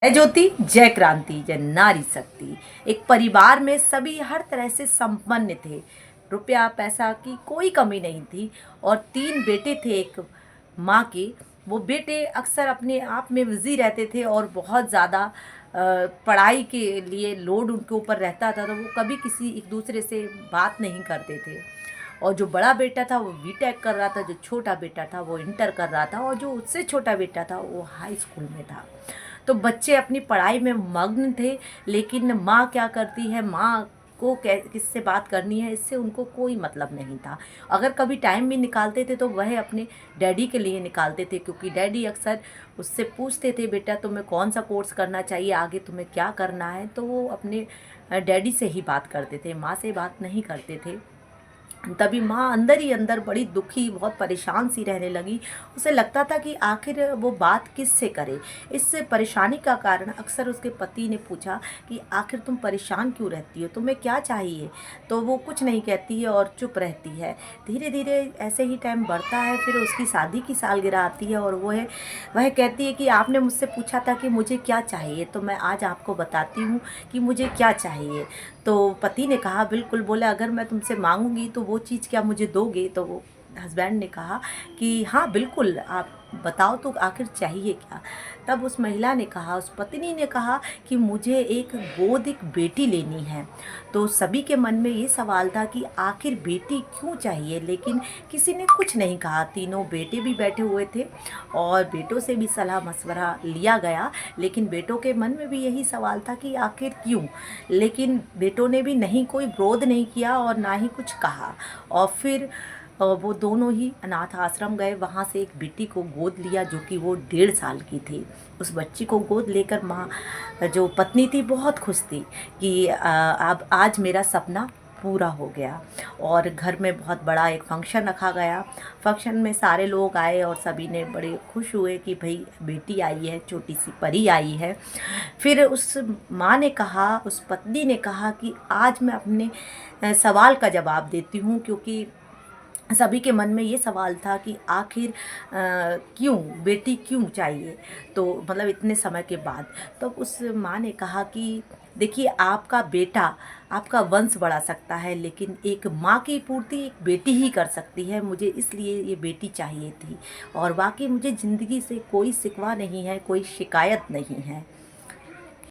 जय ज्योति, जय क्रांति, जय नारी शक्ति। एक परिवार में सभी हर तरह से संपन्न थे। रुपया पैसा की कोई कमी नहीं थी और 3 बेटे थे एक माँ के। वो बेटे अक्सर अपने आप में बिज़ी रहते थे और बहुत ज़्यादा पढ़ाई के लिए लोड उनके ऊपर रहता था, तो वो कभी किसी एक दूसरे से बात नहीं करते थे। और जो बड़ा बेटा था वो बीटेक कर रहा था, जो छोटा बेटा था वो इंटर कर रहा था और जो उससे छोटा बेटा था वो हाई स्कूल में था। तो बच्चे अपनी पढ़ाई में मग्न थे, लेकिन माँ क्या करती है, माँ को किससे बात करनी है, इससे उनको कोई मतलब नहीं था। अगर कभी टाइम भी निकालते थे तो वह अपने डैडी के लिए निकालते थे, क्योंकि डैडी अक्सर उससे पूछते थे, बेटा तुम्हें कौन सा कोर्स करना चाहिए, आगे तुम्हें क्या करना है। तो वो अपने डैडी से ही बात करते थे, माँ से बात नहीं करते थे। तभी माँ अंदर ही अंदर बड़ी दुखी, बहुत परेशान सी रहने लगी। उसे लगता था कि आखिर वो बात किससे करे। इससे परेशानी का कारण अक्सर उसके पति ने पूछा कि आखिर तुम परेशान क्यों रहती हो, तुम्हें क्या चाहिए। तो वो कुछ नहीं कहती है और चुप रहती है। धीरे धीरे ऐसे ही टाइम बढ़ता है, फिर उसकी शादी की सालगिरह आती है और वह कहती है कि आपने मुझसे पूछा था कि मुझे क्या चाहिए, तो मैं आज आपको बताती हूँ कि मुझे क्या चाहिए। तो पति ने कहा, बिल्कुल। बोला, अगर मैं तुमसे मांगूंगी तो वो चीज़ क्या मुझे दोगे। तो वो हस्बैंड ने कहा कि हाँ बिल्कुल, आप बताओ तो आखिर चाहिए क्या। तब उस महिला ने कहा, उस पत्नी ने कहा कि मुझे एक गोद एक बेटी लेनी है। तो सभी के मन में ये सवाल था कि आखिर बेटी क्यों चाहिए, लेकिन किसी ने कुछ नहीं कहा। तीनों बेटे भी बैठे हुए थे और बेटों से भी सलाह मशवरा लिया गया, लेकिन बेटों के मन में भी यही सवाल था कि आखिर क्यों। लेकिन बेटों ने भी नहीं कोई विरोध नहीं किया और ना ही कुछ कहा। और फिर वो दोनों ही अनाथ आश्रम गए, वहाँ से एक बेटी को गोद लिया जो कि वो 1.5 साल की थी। उस बच्ची को गोद लेकर माँ, जो पत्नी थी, बहुत खुश थी कि अब आज मेरा सपना पूरा हो गया। और घर में बहुत बड़ा एक फंक्शन रखा गया। फंक्शन में सारे लोग आए और सभी ने बड़े खुश हुए कि भाई बेटी आई है, छोटी सी परी आई है। फिर उस माँ ने कहा, उस पत्नी ने कहा कि आज मैं अपने सवाल का जवाब देती हूँ, क्योंकि सभी के मन में ये सवाल था कि आखिर क्यों बेटी क्यों चाहिए। तो मतलब इतने समय के बाद तो उस माँ ने कहा कि देखिए, आपका बेटा आपका वंश बढ़ा सकता है, लेकिन एक माँ की पूर्ति एक बेटी ही कर सकती है। मुझे इसलिए ये बेटी चाहिए थी और बाकी मुझे ज़िंदगी से कोई शिकवा नहीं है, कोई शिकायत नहीं है।